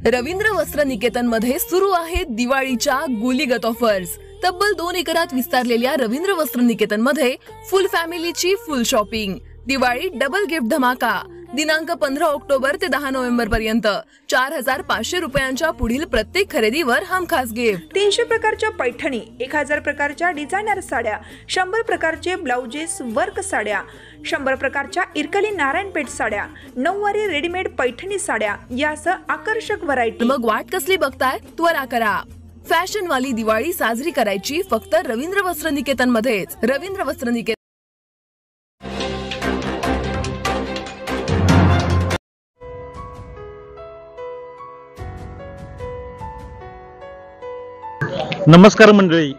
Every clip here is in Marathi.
रवींद्र वस्त्र निकेतन मध्ये सुरू आहेत दिवाळीच्या गुलीगत ऑफर्स। तब्बल 2 एकरात विस्तारलेल्या रवींद्र वस्त्र निकेतन मध्ये फुल फॅमिलीची full shopping. Diwali double gift धमाका दिनांक 15 ऑक्टोबर ते 10 नोव्हेंबर पर्यंत 4500 रुपयांच्या पुढील प्रत्येक खरेदीवर हमखास गिफ्ट। 300 प्रकारच्या पैठणी, 1000 प्रकारच्या डिझायनर साड्या, 100 प्रकारचे ब्लाउजेस वर्क साड्या, 100 प्रकारच्या इरकली नारायणपेठ साड्या, 9वारी रेडीमेड पैठणी साड्या यासह आकर्षक व्हरायटी। मग वाट कसली बघताय, त्वरा करा। फॅशन वाली दिवाळी साजरी करायची फक्त रवींद्र वस्त्र निकेतन मध्येच। रवींद्र वस्त्र निकेतन। नमस्कार मंडळी,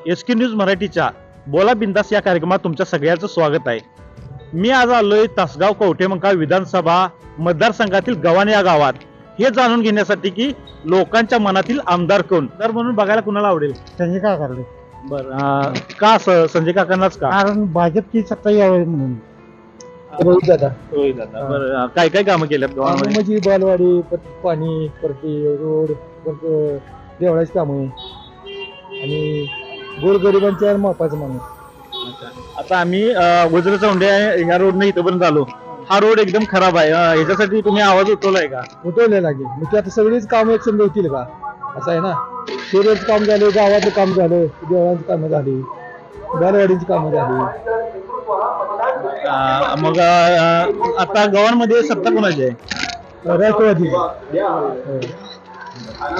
एसके न्यूज मराठीच्या बोला बिंदास या कार्यक्रमात तुमच्या सगळ्यांचं स्वागत आहे। मी आज आलोय तासगाव कवठेमंकाळ विधानसभा मतदारसंघातील गव्हाण या गावात हे जाणून घेण्यासाठी की लोकांच्या मनातील आमदार कोण, तर म्हणून बघायला कुणाला आवडेल? संजय काका। बरं, का असं संजय काकांनाच का? कारण भाजपची सत्ता यावी म्हणून। रोहित दादा। बरं, काय काय कामं केल्यात गावामध्ये? म्हणजे बालवाडी, पाणी, परती रोड, देवळाची कामं आणि गोरगरिबांच्या मापाचं माणूस। आता आम्ही गुजर चौंड्या या रोडने इथपर्यंत आलो। हा रोड एकदम खराब आहे, ह्याच्यासाठी तुम्ही आवाज उठवलाय का? उठवलेला की मग आता सगळीच कामं एक संघ होतील का? असं आहे ना, शेरीचं काम झालं, गावाचं काम झालं, देवळांची कामं झाली, बालवाडीची कामं झाली। मग आता गावांमध्ये सत्ता कोणाची आहे? राष्ट्रवादी।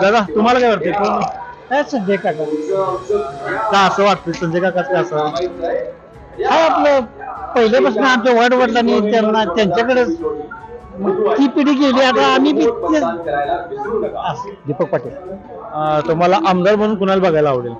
दादा, तुम्हाला काय वाटतं? काय संजय काका का असं वाटतं? संजय काकाच का असं? हा, आपलं पहिल्यापासून आमच्या वार्ड वडिलांनी त्यांना त्यांच्याकडे ती पिढी गेली, आता आम्ही दीपक पाटील। तुम्हाला आमदार म्हणून कुणाला बघायला आवडेल?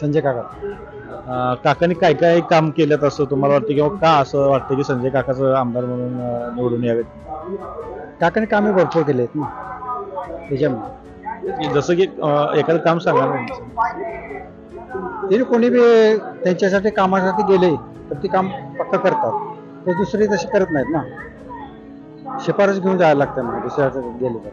संजय काका। काकांनी काय काय काम केलं असं तुम्हाला वाटतं, किंवा का असं वाटतं की संजय काकाचं आमदार म्हणून निवडून यावेत? काकांनी कामे भरपूर केले आहेत ना त्याच्यामुळे। जसं की एखादं काम सांगा ना। तरी कोणी बी त्यांच्यासाठी कामासाठी गेले तर ते काम पक्का करतात, तर दुसरे तसे करत नाहीत ना। शिफारस घेऊन जायला लागतं ना दुसऱ्या गेले तर।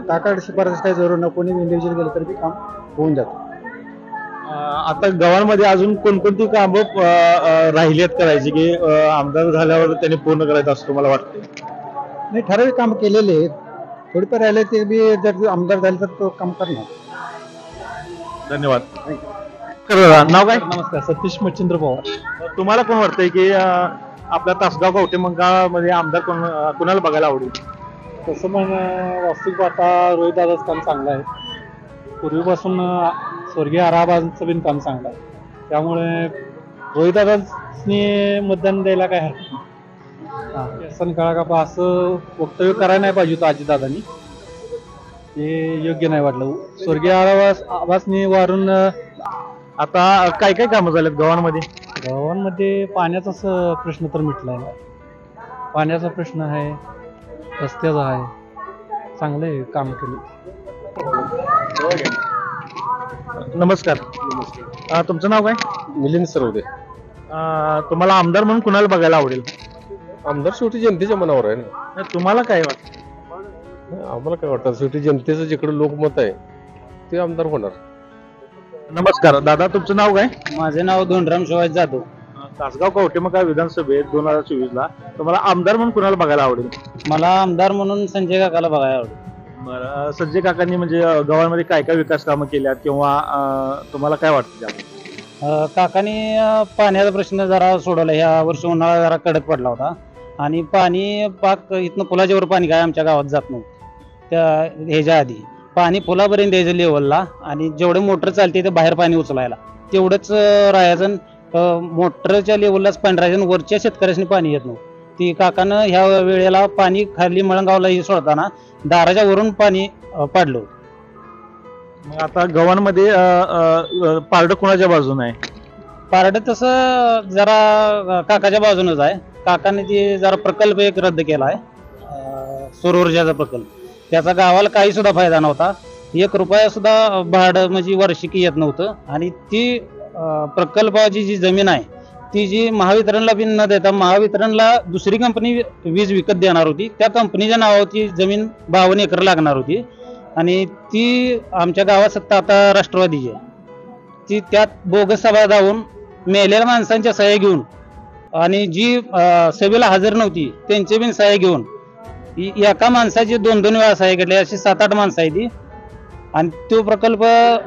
काकाकडे शिफारस काही जरूर ना, कोणी इंडिव्हिज्युअल गेलं तरी काम होऊन जातं। आता गावांमध्ये अजून कोणकोणती कामं राहिली आहेत करायची की आमदार झाल्यावर त्यांनी पूर्ण करायचं असं तुम्हाला वाटतं? नाही, ठराविक काम केलेले आहेत, थोडीफार राहिले ते बी जर आमदार झाले तर तो काम करणार। धन्यवाद। नाव काय? नमस्कार, सतीश मच्छिंद्र पवार। तुम्हाला कोण वाटतंय की आपल्या तासगाव कवठेमंकाळ मध्ये आमदार कोणाला बघायला आवडेल? तसं पण वास्तविक पाहता रोहित दादाचं काम चांगलं आहे, पूर्वीपासून स्वर्गीय आराबांचं पण काम चांगलं आहे, त्यामुळे रोहित दादांनी मतदान द्यायला काय हरकत नाही। व्यसन काळा का असं वक्तव्य करायला नाही पाहिजे होतं अजितदादांनी, ते योग्य नाही वाटलं। स्वर्गीय आबासनी वारून आता काय काय कामं झालेत गावांमध्ये? गावांमध्ये पाण्याचाच प्रश्न तर मिटलाय, पाण्याचा प्रश्न आहे, रस्त्याचा आहे, चांगले काम केले। नमस्कार, तुमचं नाव काय? मिलिंद सरवदे। तुम्हाला आमदार म्हणून कुणाला बघायला आवडेल? आमदार शेवटी जनतेच्या मनावर आहे ना। तुम्हाला काय वाटतं? आम्हाला काय वाटतं, शेवटी जनतेचं जिकडे लोकमत आहे ते आमदार होणार। नमस्कार दादा, तुमचं नाव काय? माझे नाव धोंडराम शिवाजी जाधव। तासगाव कवठेमंकाळ विधानसभेत 2024 तुम्हाला आमदार म्हणून कुणाला बघायला आवडेल? मला आमदार म्हणून संजय काकाला बघायला आवडेल। बरं, संजय काकांनी म्हणजे गावांमध्ये काय काय विकास कामं केल्यात, किंवा तुम्हाला काय वाटतं? काकांनी पाण्याचा प्रश्न जरा सोडवला, ह्या वर्षी उन्हाळा जरा कडक पडला होता आणि पाणी पाक इथनं पुलाच्यावर पाणी काय आमच्या गावात जात नव्हतं त्या ह्याच्या आधी। पाणी पुलापर्यंत यायचं लेवलला, आणि जेवढे मोटर चालते ते बाहेर पाणी उचलायला तेवढंच राहायचं, मोटरच्या लेवललाच पाणी राहायचं, वरच्या शेतकऱ्यांनी पाणी येत नव्हतं। ती काकानं ह्या वेळेला पाणी खाली मळंगावला सोडताना दाराच्या वरून पाणी पाडलं होतं। मग आता गावांमध्ये पारडं कोणाच्या बाजूने आहे? पारडं तसं जरा काकाच्या बाजूनच आहे। काकाने ते जरा प्रकल्प एक रद्द केला आहे, सौर ऊर्जाचा प्रकल्प, त्याचा गावाला काही सुद्धा फायदा नव्हता, 1 रुपया सुद्धा भाडं म्हणजे वार्षिकी येत नव्हतं। आणि ती प्रकल्पाची जी जमीन आहे ती जी महावितरणला बी न देता महावितरणला दुसरी कंपनी वीज विकत देणार होती, त्या कंपनीच्या नावावरती जमीन 52 एकर लागणार होती, आणि ती आमच्या गावात सत्ता आता राष्ट्रवादीची आहे. ती त्यात बोगस सभा जाऊन मेलेल्या माणसांच्या सह्या घेऊन आणि जी सभेला हजर नव्हती त्यांचे बिन सह्या घेऊन एका माणसाची 2-2 वेळा सह्या घेतल्या, अशी 7-8 माणसं आहे ती. आणि तो प्रकल्प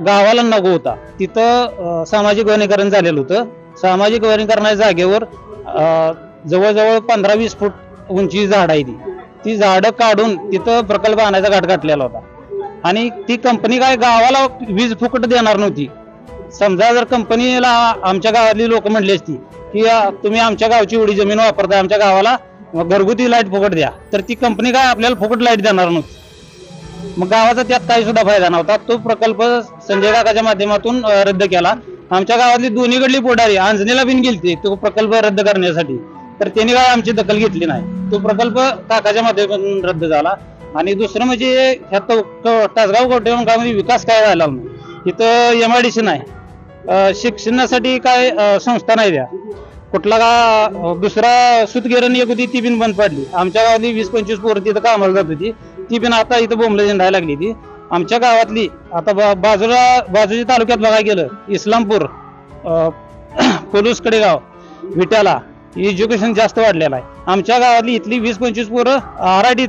गावाला नको होता. तिथं सामाजिक वनीकरण झालेलं होतं. सामाजिक वनीकरणाच्या जागेवर जवळजवळ 15-20 फूट उंची झाड आहे. ती झाडं काढून तिथं प्रकल्प आणायचा घाट घातलेला होता. आणि ती कंपनी काय गावाला वीज फुकट देणार नव्हती. समजा जर कंपनीला आमच्या गावातली लोक म्हणली असती की तुम्ही आमच्या गावची एवढी जमीन वापरताय, आमच्या गावाला घरगुती लाईट फुकट द्या, तर ती कंपनी काय आपल्याला फुकट लाईट देणार नव्हती. मग गावाचा त्यात काही सुद्धा फायदा नव्हता. तो प्रकल्प संजय काकाच्या माध्यमातून रद्द केला. आमच्या गावातली दोन्हीकडली पुढारी अंजनेला बिन गेलती तो प्रकल्प रद्द करण्यासाठी, तर त्यांनी काय आमची दखल घेतली नाही. तो प्रकल्प काकाच्या माध्यमातून रद्द झाला. आणि दुसरं म्हणजे तासगाव कवठेमंकाळमध्ये विकास काय झाला नाही. इथं MIDC नाही, शिक्षणासाठी काय संस्था नाही द्या. कुठला का दुसरा सूतगिरणी एक होती ती बिन बंद पडली. आमच्या गावातली 20-25 पोरं तिथं कामाला जात होती, ती बिन आता इथं बोंबलं झेंडायला लागली. ती आमच्या गावातली आता बाजूच्या तालुक्यात बघायला गेलं इस्लामपूर, पोलूसकडे गाव, विट्याला एज्युकेशन जास्त वाढलेलं आहे. आमच्या गावातली इथली 20-25 पोरं आराडीत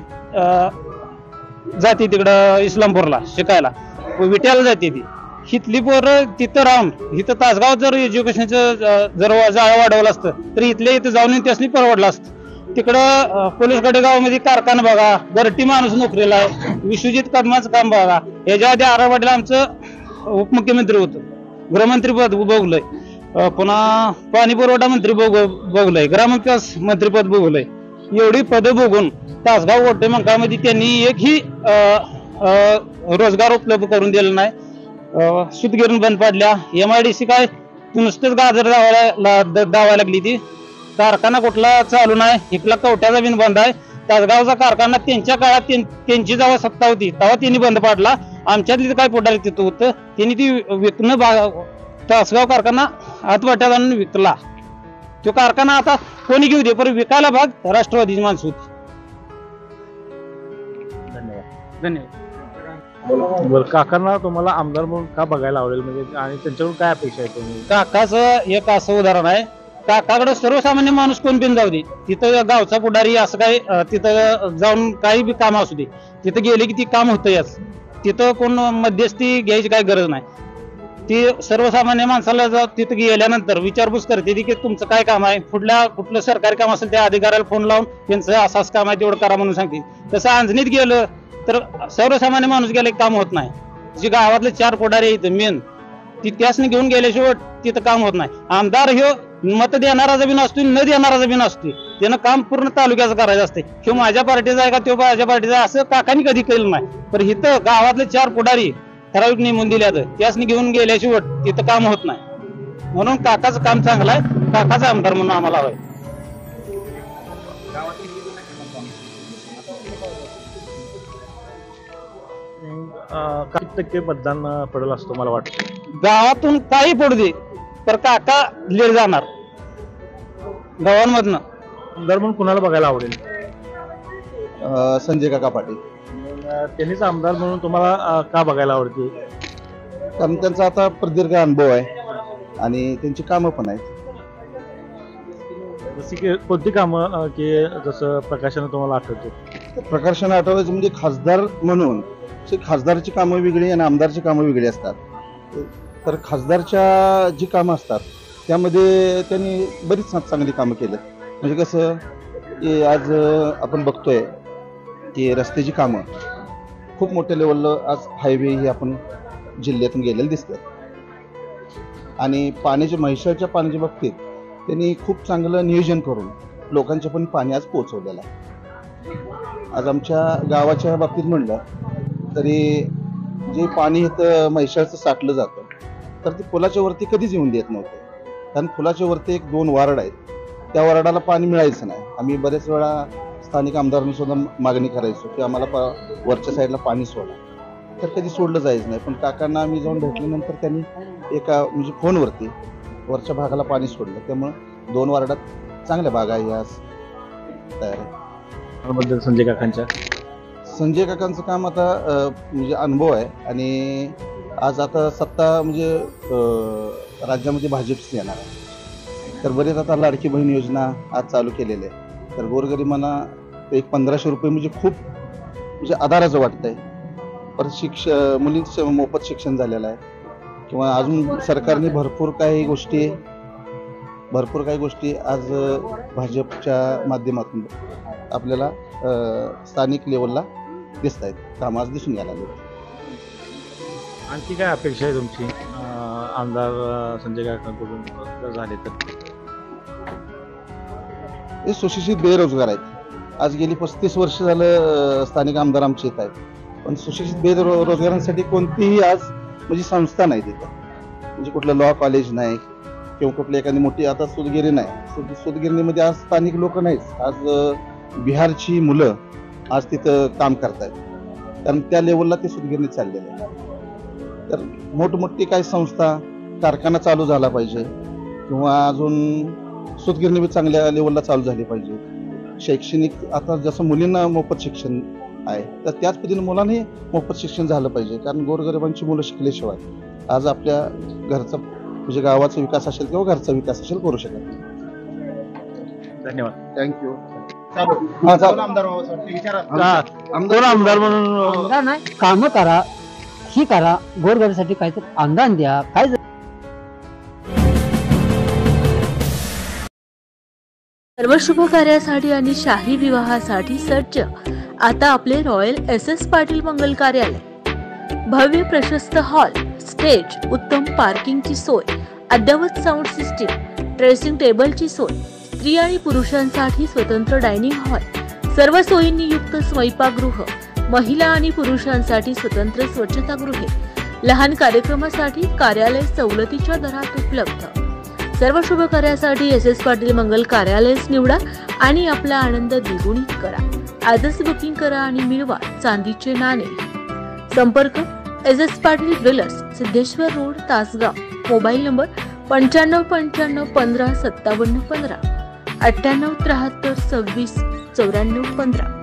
जाते तिकडं इस्लामपूरला शिकायला, विट्याला जाते ती. इथली पोरं तिथं राहून इथं तासगावात जर एज्युकेशनचं जर जाळं वाढवलं असतं तर इथल्या इथं जाऊन त्यासनी परवडलं असतं. तिकडं पोलीसकडे गावामध्ये कारखाना बघा, गरटी माणूस नोकरीला आहे, विश्वजित कदमाचं काम बघा. याच्या आधी आरावाडीला आमचं उपमुख्यमंत्री होतं, गृहमंत्री पद भोगलंय, पुन्हा पाणी पुरवठा मंत्री भोगलंय, ग्रामविकास मंत्रीपद भोगलंय. एवढी पदं भोगून तासगाव कवठेमंकाळमध्ये त्यांनी एकही रोजगार उपलब्ध करून दिला नाही. सूतगिरणी बंद पडल्या. MIDC काय नुसतेच गाजर दावायला लागली. ती कारखाना कुठला चालू नाही. इथला कवठ्याचा बिन बंद आहे. तासगावचा कारखाना त्यांच्या काळात त्यांची जेव्हा सत्ता होती तेव्हा त्यांनी बंद पाडला. आमच्यातली काय पुढारी तिथं होतं त्यांनी ती विकणं तासगाव कारखाना आतवाट्यात आणून विकला. तो कारखाना आता कोणी घेऊ दे, पण विकायला भाग राष्ट्रवादीची माणसं होती. धन्यवाद. बरं, काकांना तुम्हाला आमदार म्हणून का बघायला आवडेल, म्हणजे आणि त्यांच्याकडून काय अपेक्षा आहे तुम्ही? काकाचं एक असं उदाहरण आहे, काकाकडे सर्वसामान्य माणूस कोण बिन जाऊ दे, तिथं गावचा पुढारी असं काही तिथं जाऊन काही बी काम असू दे, तिथं गेले की ती काम होतंयच. तिथं कोण मध्यस्थी घ्यायची काही गरज नाही. ती सर्वसामान्य माणसाला तिथं गेल्यानंतर विचारपूस करते की तुमचं काय काम आहे, कुठलं सरकारी काम असेल त्या अधिकाऱ्याला फोन लावून त्यांचं असंच काम आहे तेवढं करा म्हणून सांगते. तसं अंजनीत गेलं तर सर्वसामान्य माणूस गेले काम होत नाही. जी गावातले 4 पुढारी आहेत मेन, ती त्यासनी घेऊन गेल्याशिवाय तिथं काम होत नाही. आमदार ह्यो मत देणारा जमीन असतो, न देणारा जमीन असतो. त्यानं काम पूर्ण तालुक्याचं करायचं असते. किंवा माझ्या पार्टीचा आहे का तो माझ्या पार्टीचा आहे असं काकांनी कधी केलं नाही. पण इथं गावातले 4 पुढारी ठराविक नेमून दिल्यात, त्यासनी घेऊन गेल्याशिवाय तिथं काम होत नाही. म्हणून काकाचं काम चांगलं आहे. काकाचा आमदार म्हणून आम्हाला हवंय. किती टक्के मतदान पडेल असं तुम्हाला वाटतं? गावातून काही पडू दे तर काका लीड जाणार गावांमधनं. आमदार म्हणून कुणाला बघायला आवडेल? संजय काका पाटील. त्यांनीच आमदार म्हणून तुम्हाला का बघायला आवडते? कारण त्यांचा आता प्रदीर्घ अनुभव आहे आणि त्यांची कामं पण आहेत. जशी की कोणती कामं की जसं प्रकाशानं तुम्हाला आठवते? प्रकाशन आठवड्याचं म्हणजे खासदार म्हणून खासदारची कामं वेगळी आणि आमदारची कामं वेगळी असतात. तर खासदारच्या जी कामं असतात त्यामध्ये त्यांनी बरीच चांगली कामं केलं. म्हणजे कसं की आज आपण बघतोय की रस्त्याची कामं खूप मोठ्या लेवलला आज हायवे ही आपण जिल्ह्यातून गेलेले दिसतात. आणि म्हैसाळच्या पाण्याच्या बाबतीत त्यांनी खूप चांगलं नियोजन करून लोकांच्या पण पाणी आज पोहोचवलेलं आहे. आज आमच्या गावाच्या बाबतीत म्हणलं तरी जे पाणी इथं म्हैसाळचं साठलं जातं तर ते पुलाच्या वरती कधीच येऊन देत नव्हतं. कारण पुलाच्या वरती 1-2 वार्ड आहेत, त्या वार्डाला पाणी मिळायचं नाही. आम्ही बरेच वेळा स्थानिक आमदारांनी सुद्धा मागणी करायचो की आम्हाला वरच्या साईडला पाणी सोडा, तर कधी सोडलं जायचं नाही. पण काकांना आम्ही जाऊन भेटल्यानंतर त्यांनी एका म्हणजे फोनवरती वरच्या भागाला पाणी सोडलं. त्यामुळं 2 वार्डात चांगल्या बागा आहे आज तयार आहे. बद्दल संजय काकांच्या संजय काकांचं काम आता म्हणजे अनुभव आहे आणि आज आता सत्ता म्हणजे राज्यामध्ये भाजपची येणार आहे. तर बरेच आता लाडकी बहीण योजना आज चालू केलेली आहे. तर गोरगरिबांना एक 1500 रुपये म्हणजे खूप म्हणजे आधाराचं वाटतंय. परत मुलींचं मोफत शिक्षण झालेलं आहे किंवा अजून सरकारने भरपूर काही गोष्टी आज भाजपच्या माध्यमातून आपल्याला स्थानिक लेवलला दिसत आहेत. काम आज दिसून यायला लागले. आणखी काय अपेक्षा आहे तुमची आमदार संजय काकांकडून जर झाले तर? हे सुशिक्षित बेरोजगार आहेत. आज गेली 35 वर्ष झालं स्थानिक आमदार आमचे येत आहेत, पण सुशिक्षित बेरोजगारांसाठी कोणतीही आज म्हणजे संस्था नाही तिथं. म्हणजे कुठलं लॉ कॉलेज नाही किंवा कुठली एखादी मोठी आता सूतगिरणी नाही. सूतगिरणीमध्ये आज स्थानिक लोक नाहीत. आज बिहारची मुलं आज तिथं काम करतायत, कारण त्या लेवलला ते सूतगिरणी चाललेले आहे. तर मोठमोठी काही संस्था कारखाना चालू झाला पाहिजे किंवा अजून सूतगिरणी बी चांगल्या लेवलला चालू झाली पाहिजे. शैक्षणिक आता जसं मुलींना मोफत शिक्षण आहे तर त्याच पद्धतीने मुलांनाही मोफत शिक्षण झालं पाहिजे, कारण गोरगरिबांची मुलं शिकल्याशिवाय आज आपल्या घरचा म्हणजे गावाचा विकास असेल किंवा घरचा विकास असेल करू शकत नाही. धन्यवाद. थँक्यू. कोण आमदार म्हणून नाही कामं करा, ही करा, गोरगरिबासाठी काहीतरी अनुदान द्या. काय सर्व शुभ कार्यासाठी आणि शाही विवाहासाठी सज्ज आता आपले रॉयल SS पाटील मंगल कार्यालय. भव्य प्रशस्त हॉल, स्टेज, उत्तम पार्किंगची सोय, अद्ययावत साऊंड सिस्टीम, ड्रेसिंग टेबलची सोय, स्त्री आणि पुरुषांसाठी स्वतंत्र डायनिंग हॉल, सर्व सोयींनी युक्त स्वयंपाकगृह, महिला आणि पुरुषांसाठी स्वतंत्र स्वच्छतागृहे, लहान कार्यक्रमासाठी कार्यालय सवलतीच्या दरात उपलब्ध. सर्व शुभ कार्यासाठी SS पाटील मंगल कार्यालयच निवडा आणि आपला आनंद द्विगुणित करा. आजच बुकिंग करा आणि मिळवा चांदीचे नाणे. संपर्क SS Patil jewellers, Siddheshwar road, Tasgaon. Mobile number 95 15 57 15, 98 73 26 94 15.